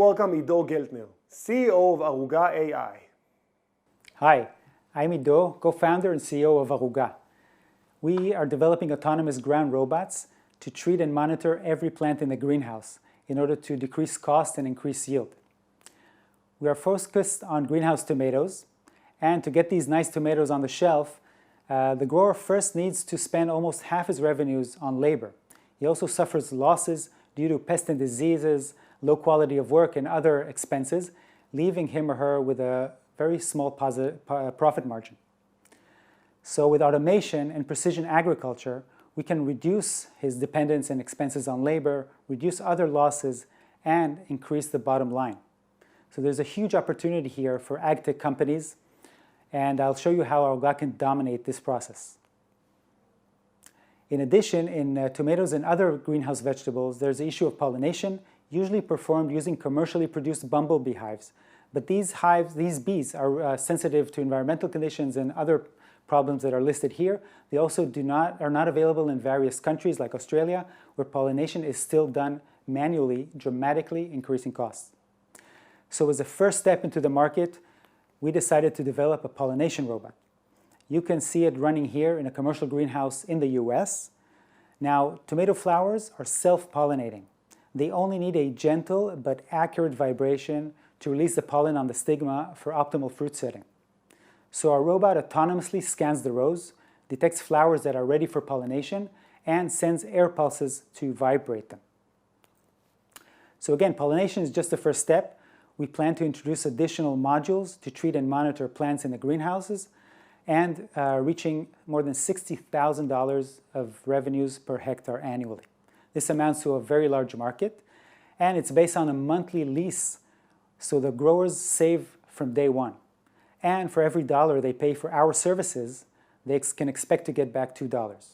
welcome Iddo Geltner, CEO of Arugga AI. Hi, I'm Iddo, co-founder and CEO of Arugga. We are developing autonomous ground robots to treat and monitor every plant in the greenhouse in order to decrease cost and increase yield. We are focused on greenhouse tomatoes, and to get these nice tomatoes on the shelf, the grower first needs to spend almost half his revenues on labor. He also suffers losses due to pest and diseases, low quality of work, and other expenses, leaving him or her with a very small profit margin. So with automation and precision agriculture, we can reduce his dependence and expenses on labor, reduce other losses, and increase the bottom line. So there's a huge opportunity here for ag tech companies, and I'll show you how Arugga can dominate this process. In addition, in tomatoes and other greenhouse vegetables, there's the issue of pollination, usually performed using commercially produced bumblebee hives. But these bees are sensitive to environmental conditions and other problems that are listed here. They also are not available in various countries like Australia, where pollination is still done manually, dramatically increasing costs. So as a first step into the market, we decided to develop a pollination robot. You can see it running here in a commercial greenhouse in the US. Now, tomato flowers are self-pollinating. They only need a gentle but accurate vibration to release the pollen on the stigma for optimal fruit setting. So our robot autonomously scans the rows, detects flowers that are ready for pollination, and sends air pulses to vibrate them. So again, pollination is just the first step. We plan to introduce additional modules to treat and monitor plants in the greenhouses, and reaching more than $60,000 of revenues per hectare annually. This amounts to a very large market, and it's based on a monthly lease, so the growers save from day one. And for every dollar they pay for our services, they can expect to get back $2.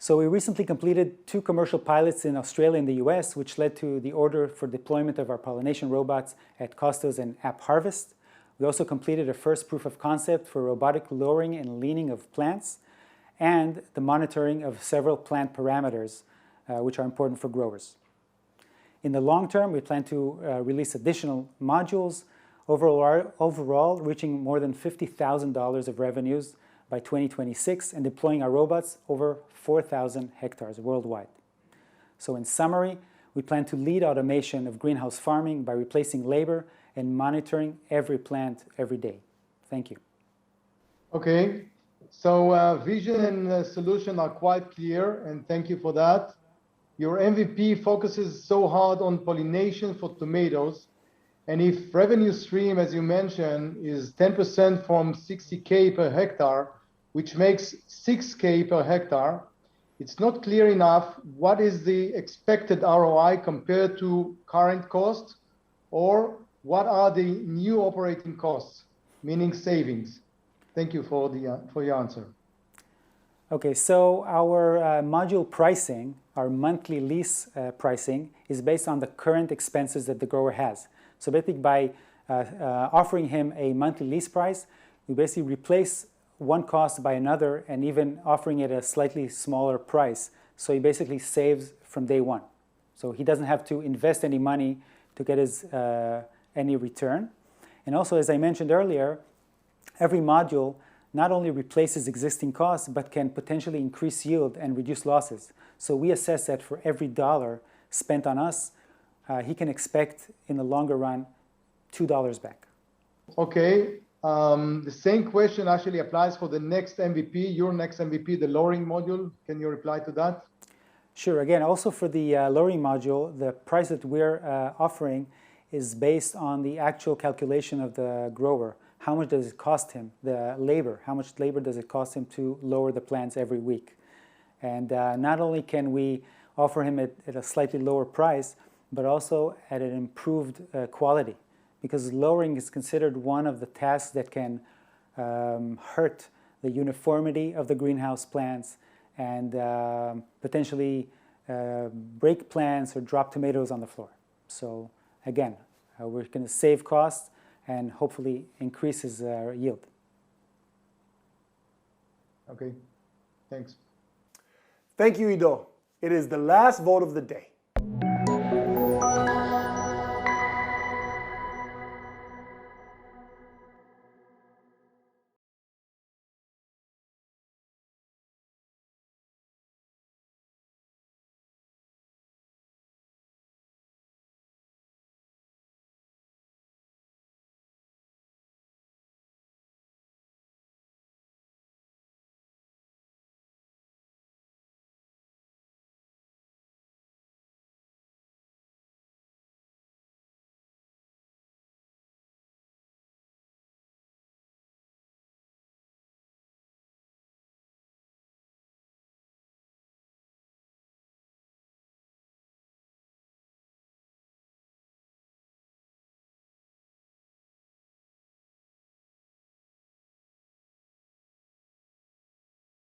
So we recently completed 2 commercial pilots in Australia and the US, which led to the order for deployment of our pollination robots at Costas and App Harvest. We also completed a first proof of concept for robotic lowering and leaning of plants, and the monitoring of several plant parameters, which are important for growers. In the long term, we plan to release additional modules, overall reaching more than $50,000 of revenues by 2026 and deploying our robots over 4,000 hectares worldwide. So in summary, we plan to lead automation of greenhouse farming by replacing labor and monitoring every plant every day. Thank you. Okay, so vision and solution are quite clear, and thank you for that. Your MVP focuses so hard on pollination for tomatoes, and if revenue stream, as you mentioned, is 10% from 60K per hectare, which makes 6K per hectare, it's not clear enough what is the expected ROI compared to current costs, or what are the new operating costs, meaning savings? Thank you for your answer. Okay, so our module pricing, our monthly lease pricing, is based on the current expenses that the grower has. So basically by offering him a monthly lease price, we basically replace one cost by another and even offering it a slightly smaller price. So he basically saves from day one. So he doesn't have to invest any money to get his any return. And also, as I mentioned earlier, every module not only replaces existing costs, but can potentially increase yield and reduce losses. So we assess that for every dollar spent on us, he can expect in the longer run $2 back. Okay, the same question actually applies for the next MVP, your next MVP, the lowering module. Can you reply to that? Sure, again, also for the lowering module, the price that we're offering is based on the actual calculation of the grower. How much does it cost him, the labor? How much labor does it cost him to lower the plants every week? And not only can we offer him at a slightly lower price, but also at an improved quality, because lowering is considered one of the tasks that can hurt the uniformity of the greenhouse plants and potentially break plants or drop tomatoes on the floor. So again, we're going to save costs and hopefully increase his yield. Okay, thanks. Thank you, Iddo. It is the last vote of the day.